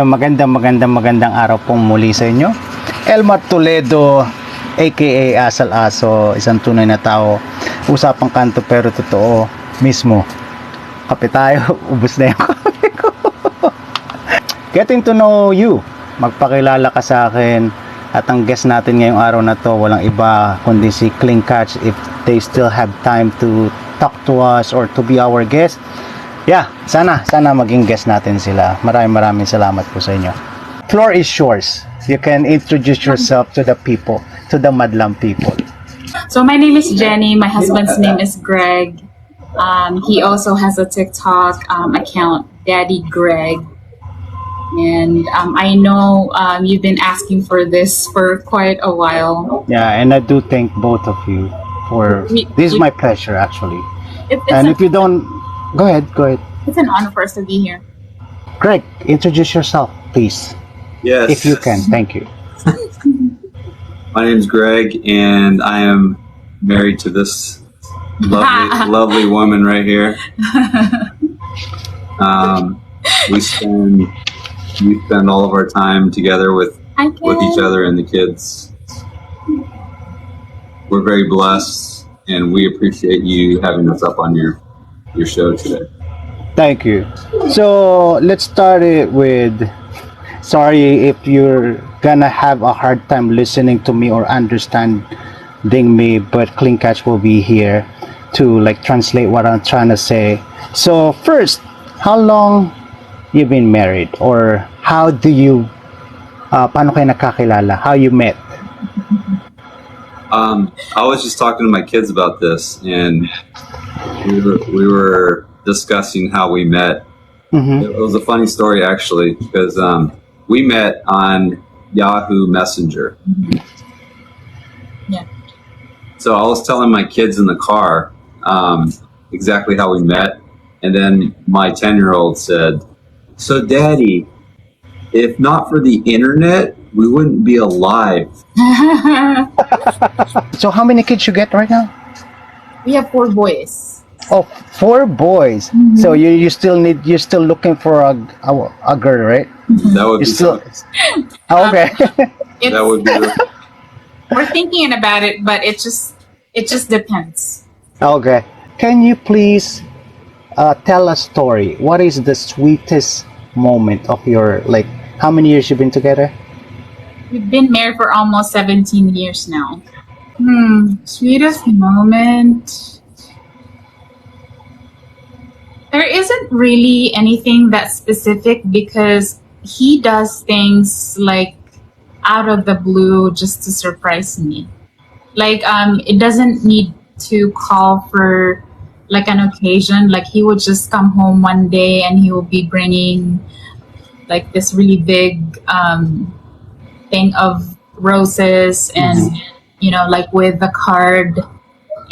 Magandang araw pong muli sa inyo. Elmar Toledo, aka Asal Aso, isang tunay na tao. Usapang kanto pero totoo mismo. Kape tayo, ubos na yung kape ko. Getting to know you. Magpakilala ka sa akin. At ang guest natin ngayong araw na to, walang iba kundi si Clean Catch, if they still have time to talk to us or to be our guest. Yeah, sana maging guest natin sila. Maraming salamat po sa inyo. Floor is yours. You can introduce yourself to the people, to the Madlang people. So my name is Jenny. My husband's name is Greg. He also has a TikTok account, Daddy Greg. And I know you've been asking for this for quite a while. Yeah, and I do thank both of you for this is my pleasure actually. And if you don't, go ahead. It's an honor for us to be here. Greg, introduce yourself, please. Yes. If you can, thank you. My name is Greg, and I am married to this lovely woman right here. We spend all of our time together with each other and the kids. We're very blessed, and we appreciate you having us up on your show today. Thank you. So let's start it with, sorry if you're gonna have a hard time listening to me or understanding me, but Clean Catch will be here to like translate what I'm trying to say. So first, how long you've been married, or how do you paano kayo nakakilala, how you met? I was just talking to my kids about this, and we were discussing how we met. Mm-hmm. It was a funny story actually, because we met on Yahoo Messenger. Yeah. So I was telling my kids in the car exactly how we met, and then my 10-year-old said, "So Daddy, if not for the internet, we wouldn't be alive." So how many kids you get right now? We have 4 boys. Oh, 4 boys. Mm-hmm. So you're still looking for a girl, right? That would be Oh, okay. that would be. We're thinking about it, but it just depends. Okay. Can you please tell a story? What is the sweetest moment of your, like, how many years you've been together? We've been married for almost 17 years now. Sweetest moment. There isn't really anything that's specific, because he does things like out of the blue just to surprise me. Like it doesn't need to call for like an occasion. Like he would just come home one day and he will be bringing like this really big thing of roses, and like with the card.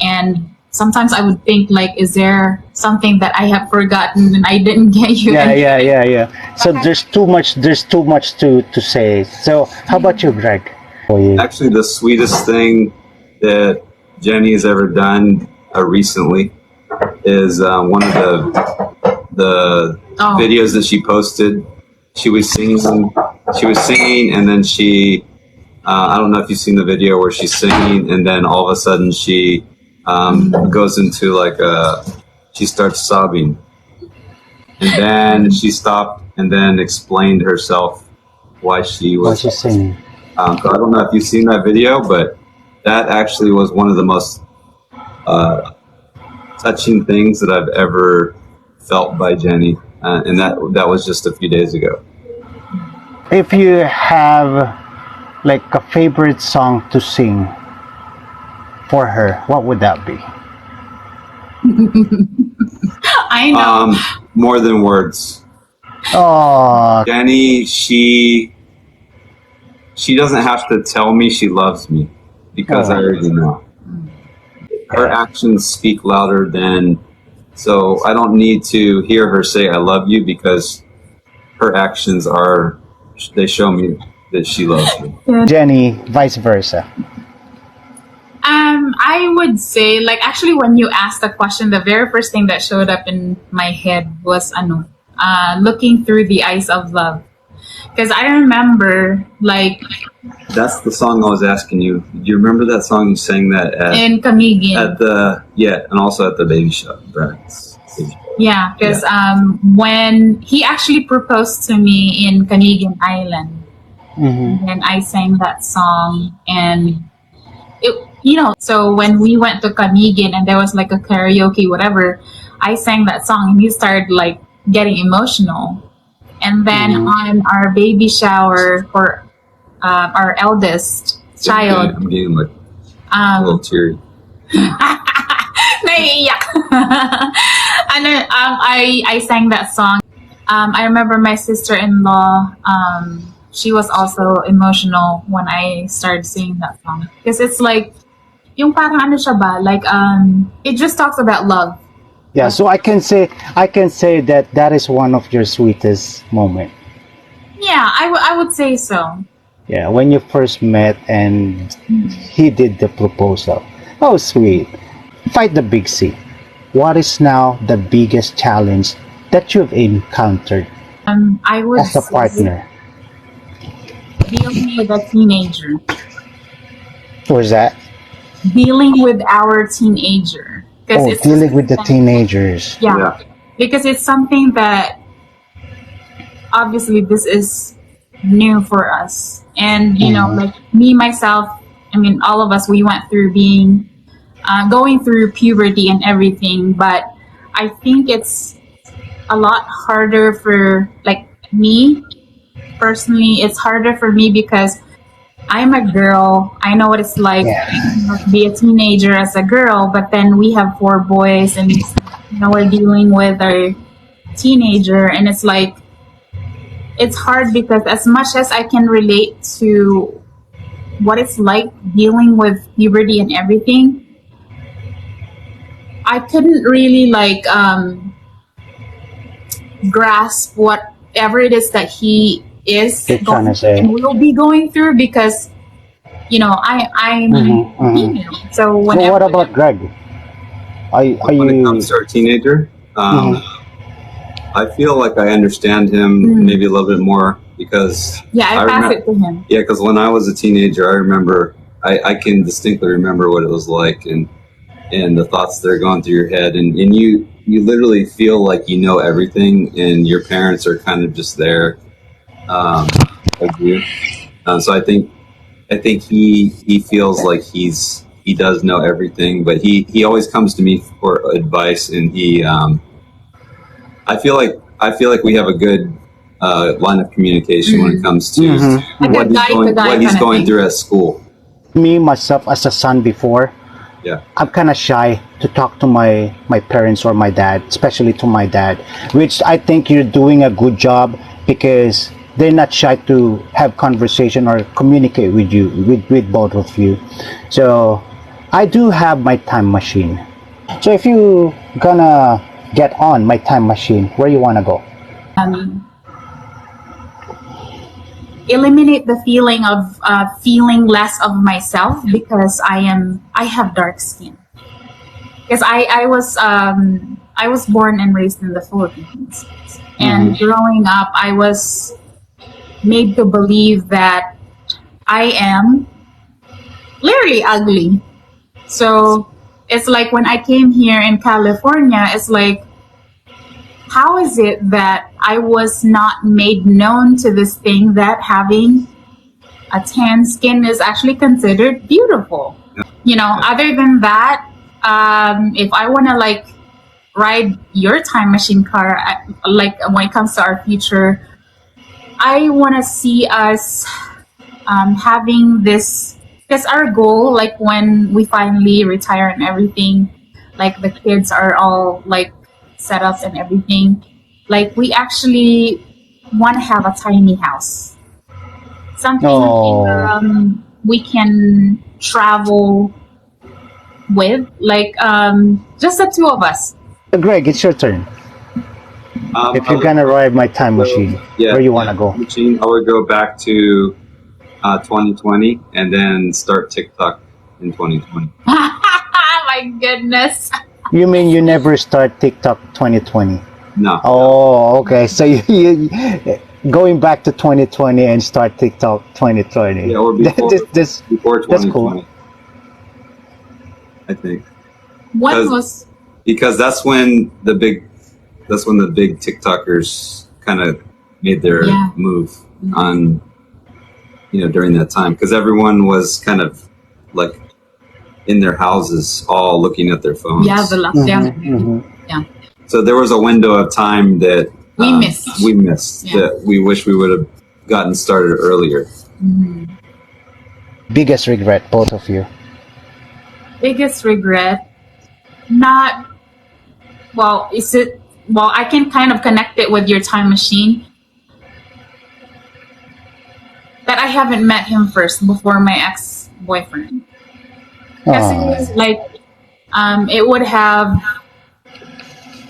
And sometimes I would think, like, is there something that I have forgotten and I didn't get you? Yeah. So there's too much to say. So how about you, Greg? Actually, the sweetest thing that Jenny has ever done recently is one of the videos that she posted. She was singing, and then she I don't know if you've seen the video where she's singing, and then all of a sudden she goes into like she starts sobbing, and then she stopped and then explained herself why she was singing. So I don't know if you've seen that video, but that actually was one of the most touching things that I've ever felt by Jenny, and that was just a few days ago. If you have like a favorite song to sing for her, what would that be? I know. More Than Words. Oh, Jenny, she doesn't have to tell me she loves me, because I already know. Her actions speak louder than, so I don't need to hear her say I love you, because her actions they show me that she loves me. Jenny, vice versa. I would say, like, actually, when you asked the question, the very first thing that showed up in my head was looking through the eyes of love. Because I remember, like, That's the song I was asking you. Do you remember that song you sang that in Camiguin. at the and also at the baby shop, Brad's baby shop. Yeah, because when he actually proposed to me in Camiguin Island, and I sang that song, and so when we went to Camiguin and there was like a karaoke, whatever, I sang that song and he started like getting emotional. And then on our baby shower for our eldest child, I'm getting like a little teary. naiiyak. And then, I sang that song. I remember my sister-in-law, she was also emotional when I started singing that song. Because it's like, yung parang ano siya ba, like, it just talks about love. Yeah, so I can say that is one of your sweetest moment. Yeah, I would say so. Yeah, when you first met and he did the proposal. Oh, sweet. Fight the big C. What is now the biggest challenge that you've encountered I would as a say partner? dealing with a teenager. What's that? Dealing with our teenager. Oh, It's dealing with the teenagers. Yeah, because it's something that obviously this is new for us, and like me myself, I mean all of us, we went through going through puberty and everything, but I think it's a lot harder for like me personally. It's harder for me because I'm a girl. I know what it's like to be a teenager as a girl, but then we have 4 boys, and we're dealing with our teenager, and it's like it's hard because as much as I can relate to what it's like dealing with puberty and everything, I couldn't really like grasp whatever it is that he is You're trying to say. and will be going through, because I'm female. So So whenever what about Greg? Are When it you? comes to our teenager, I feel like I understand him maybe a little bit more because I pass it to him. yeah, because when I was a teenager, I remember I can distinctly remember what it was like and the thoughts that are going through your head, and you literally feel like you know everything, and your parents are kind of just there with you. So I think he feels like he does know everything, but he always comes to me for advice, and I feel like we have a good line of communication when it comes to Like a guy to guy what he's kind of going thing. through at school. Me myself as a son before, Yeah. I'm kind of shy to talk to my parents or my dad, especially to my dad, which I think you're doing a good job because they're not shy to have conversation or communicate with you, with both of you. So I do have my time machine. So if you gonna get on my time machine, where you wanna go? Eliminate the feeling of feeling less of myself because I have dark skin. Because I was born and raised in the Philippines, and growing up I was made to believe that I am literally ugly. So it's like when I came here in California, it's like, how is it that I was not made known to this thing that having a tan skin is actually considered beautiful? Other than that, if I want to like ride your time machine car, like when it comes to our future, I want to see us having this, because our goal, like when we finally retire and everything, like the kids are all like set up and everything, like we actually want to have a tiny house, something we can travel with, like just the 2 of us. Greg, it's your turn. If you're gonna ride my time machine, where you wanna go? Machine, I would go back to 2020 and then start TikTok in 2020. My goodness. You mean you never start TikTok 2020? No. Oh, okay. So going back to 2020 and start TikTok 2020. Yeah, or before before that's cool. 2020, I think. When Because- was Because that's when the big TikTokers kind of made their Yeah. move on, during that time, because everyone was kind of like in their houses, all looking at their phones. the lockdown? Mhm. So there was a window of time that We missed. Yeah. that we wish we would have gotten started earlier. Biggest regret, both of you. Biggest regret? Not. Well, is it? Well, I can kind of connect it with your time machine. That I haven't met him first before my ex-boyfriend. Because Aw. like, it would have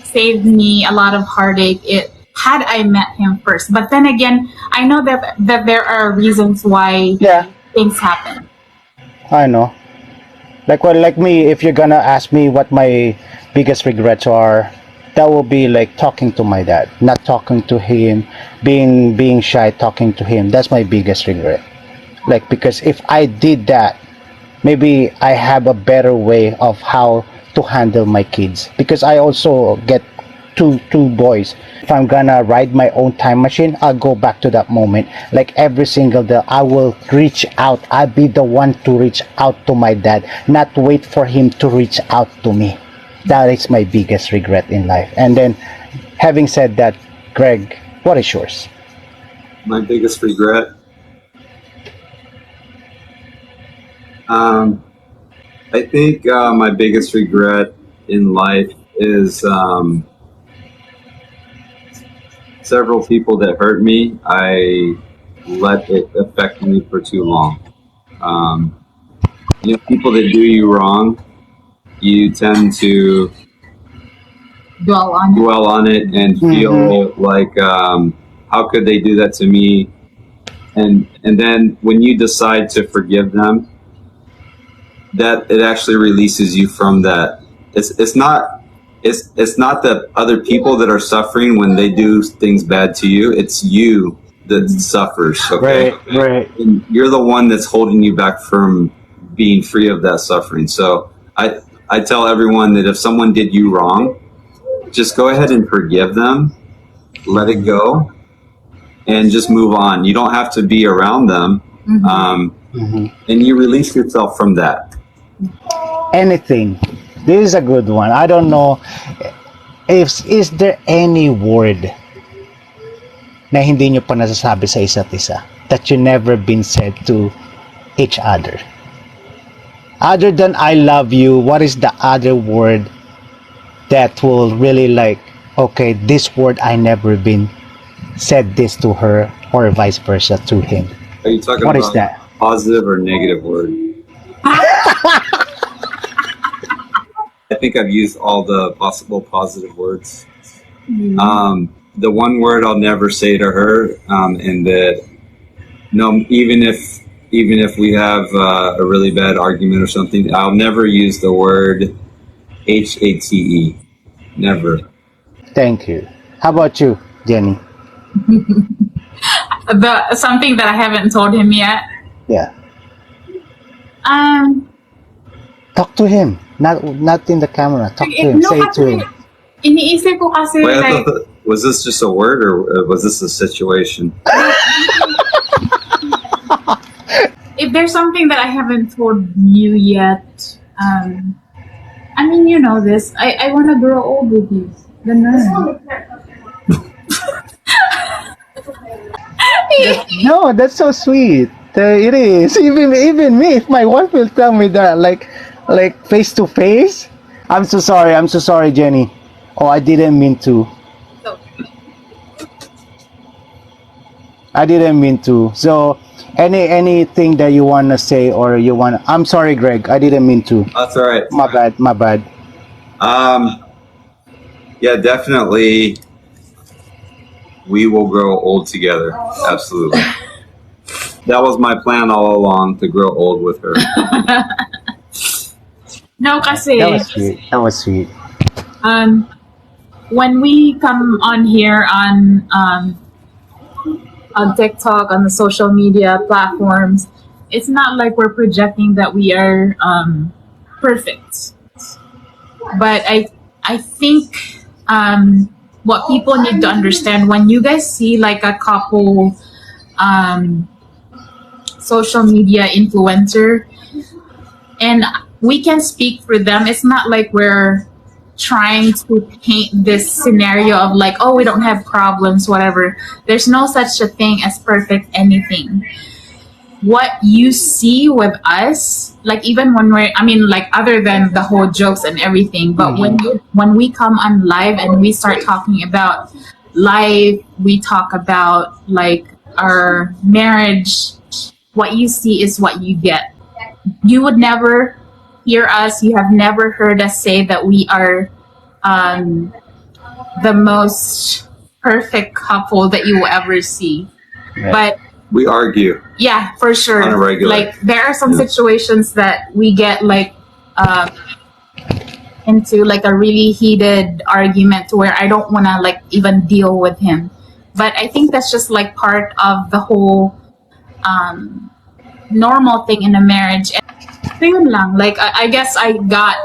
saved me a lot of heartache. It had I met him first. But then again, I know that there are reasons why Yeah, things happen. I know. Like me, if you're gonna ask me what my biggest regrets are, that will be like talking to my dad, not talking to him, being shy, talking to him. That's my biggest regret. Like, because if I did that, maybe I have a better way of how to handle my kids. Because I also get two boys. If I'm gonna ride my own time machine, I'll go back to that moment. Like every single day, I will reach out. I'll be the one to reach out to my dad, not wait for him to reach out to me. That is my biggest regret in life. And then, having said that, Greg, what is yours? My biggest regret. I think my biggest regret in life is several people that hurt me. I let it affect me for too long. People that do you wrong, you tend to Dwell on it. and feel like, how could they do that to me? And then when you decide to forgive them, that it actually releases you from that. It's not that other people that are suffering when they do things bad to you. It's you that suffers. Okay, Right. and you're the one that's holding you back from being free of that suffering. So I tell everyone that if someone did you wrong, just go ahead and forgive them, let it go, and just move on. You don't have to be around them, and you release yourself from that. Anything. This is a good one. I don't know if is there any word na hindi nyo pa nasasabi sa isa't isa that you never been said to each other. Other than I love you, what is the other word that will really like, okay, this word I never been said this to her or vice versa to him. Are you talking What about is that? positive or negative word? I think I've used all the possible positive words. The one word I'll never say to her, and that even if we have a really bad argument or something, I'll never use the word HATE. Never. Thank you. How about you, Jenny? Something that I haven't told him yet. Yeah. Um, Talk to him. Not in the camera. Talk to him. no, Say it to him. iniisip ko kasi Wait, I like, thought was this just a word or was this a situation? if there's something that I haven't told you yet, I mean, you know this. I want to grow old with you. Ganun. No, that's so sweet. It is. Even me, if my wife will tell me that, like face to face. I'm so sorry, Jenny. Oh, I didn't mean to. So, anything that you wanna say or you wanna? I'm sorry, Greg. I didn't mean to. That's all right. My bad. Yeah, definitely. We will grow old together. Absolutely. That was my plan all along, to grow old with her. No, kasi That was sweet. when we come on here on on TikTok, on the social media platforms, it's not like we're projecting that we are perfect. But I think what people need to understand when you guys see like a couple social media influencer, and we can speak for them. It's not like we're trying to paint this scenario of like, oh, we don't have problems, whatever. There's no such a thing as perfect anything. What you see with us, like even when we're, I mean, like other than the whole jokes and everything, but when we come on live and we start talking about life, we talk about like our marriage, what you see is what you get. You would never hear us, you have never heard us say that we are the most perfect couple that you will ever see. Yeah. But We argue. yeah, for sure. On a regular. Like there are some Yeah. situations that we get like into like a really heated argument to where I don't want to like even deal with him. But I think that's just like part of the whole normal thing in a marriage. And so yun lang. Like I guess I got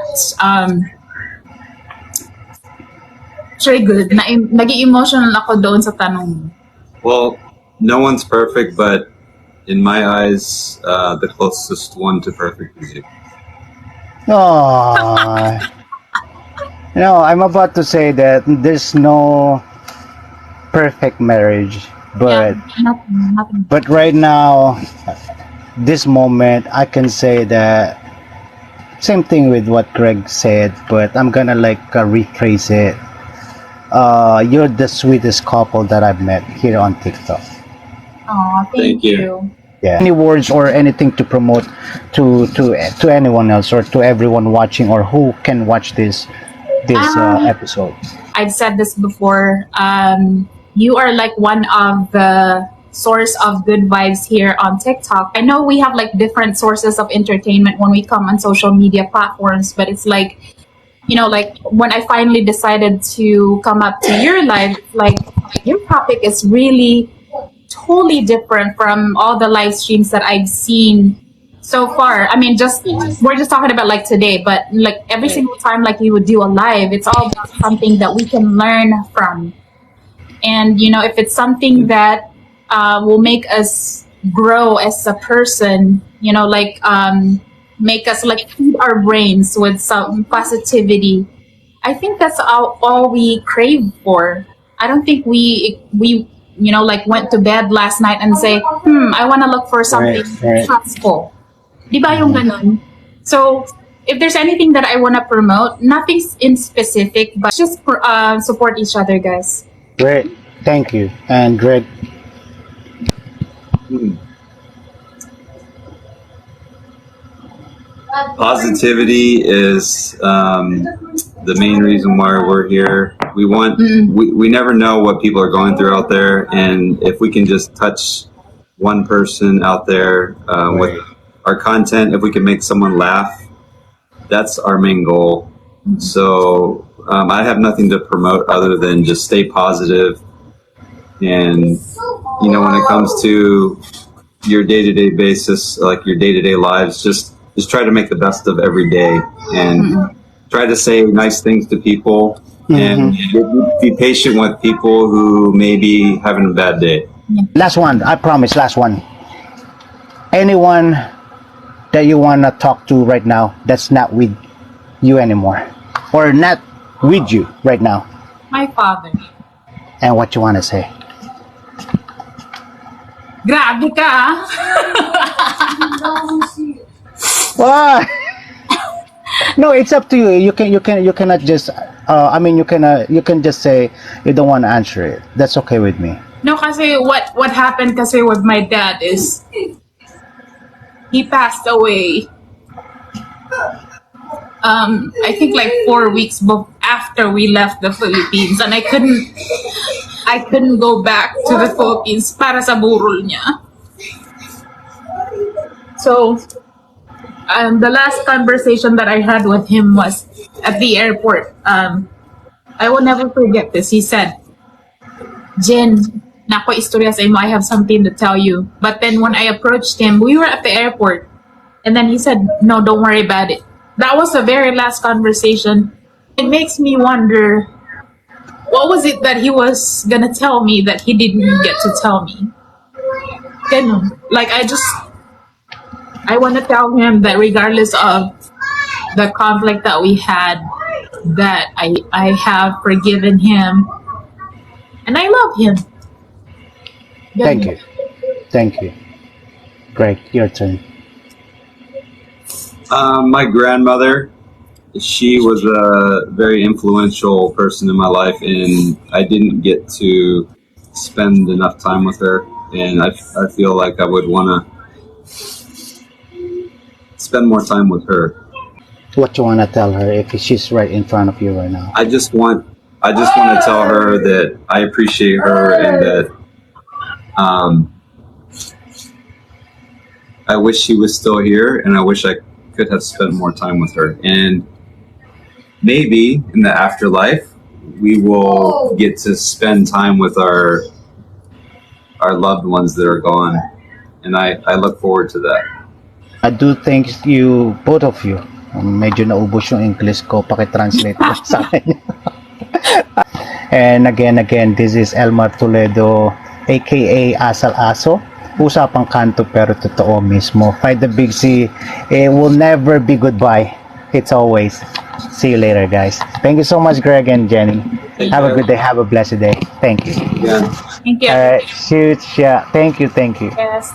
triggered. Naging emotional ako doon sa tanong mo. Well, no one's perfect, but in my eyes, the closest one to perfect is you. Oh, I'm about to say that there's no perfect marriage, but Yeah, nothing. but right now, this moment, I can say that same thing with what Greg said, but I'm gonna like rephrase it. You're the sweetest couple that I've met here on TikTok. Oh, thank Thank you. you. Yeah. Any words or anything to promote to anyone else or to everyone watching or who can watch this episode? I've said this before. You are like one of the source of good vibes here on TikTok. I know we have like different sources of entertainment when we come on social media platforms, but it's like, you know, like when I finally decided to come up to your live, like your topic is really totally different from all the live streams that I've seen so far. I mean, we're just talking about like today, but like every single time like we would do a live, it's all about something that we can learn from. And you know, if it's something that will make us grow as a person, you know, like make us like feed our brains with some positivity, I think that's all we crave for. I don't think we you know, like went to bed last night and say, I want to look for something Right. stressful. Di ba yung ganun? So, if there's anything that I want to promote, nothing in specific, but just support each other, guys. Great, thank you. And Greg, Positivity is the main reason why we're here. We never know what people are going through out there, and if we can just touch one person out there with our content, if we can make someone laugh, that's our main goal. So I have nothing to promote other than just stay positive. And you know, when it comes to your day-to-day basis, like your day-to-day lives, just try to make the best of every day and try to say nice things to people and be patient with people who may be having a bad day. last one, I promise, last one. Anyone that you want to talk to right now that's not with you anymore or not with you right now, My father. and what you want to say? Grabe ka. Why? No, it's up to you. You cannot just. I mean, you can just say you don't want to answer it. That's okay with me. No, kasi what happened kasi with my dad is he passed away. I think like 4 weeks after we left the Philippines, and I couldn't go back to the Philippines para sa burol niya. So, the last conversation that I had with him was at the airport. I will never forget this. He said, Jen, Nako istorya sa imo, I have something to tell you. But then when I approached him, we were at the airport. And then he said, no, don't worry about it. That was the very last conversation. It makes me wonder, what was it that he was gonna tell me that he didn't get to tell me? Ganun. Like, I want to tell him that regardless of the conflict that we had, that I have forgiven him and I love him. Thank you. Thank you. Greg, your turn. My grandmother, she was a very influential person in my life, and I didn't get to spend enough time with her. And I feel like I would want to spend more time with her. What you want to tell her if she's right in front of you right now? I just want to tell her that I appreciate her and that I wish she was still here, and I wish I could have spent more time with her. And maybe in the afterlife, we will get to spend time with our loved ones that are gone. And I look forward to that. I do thank you, both of you. Medyo naubos yung English ko, pakitranslate ko sa akin. And again, this is Elmar Toledo, aka Asal Aso. Usapang kanto pero totoo mismo. Fight the Big C. It will never be goodbye. It's always. See you later, guys. Thank you so much, Greg and Jenny. Have a good day. Have a blessed day. Thank you. Yeah. Thank you. Shoot, yeah. Thank you. Yes.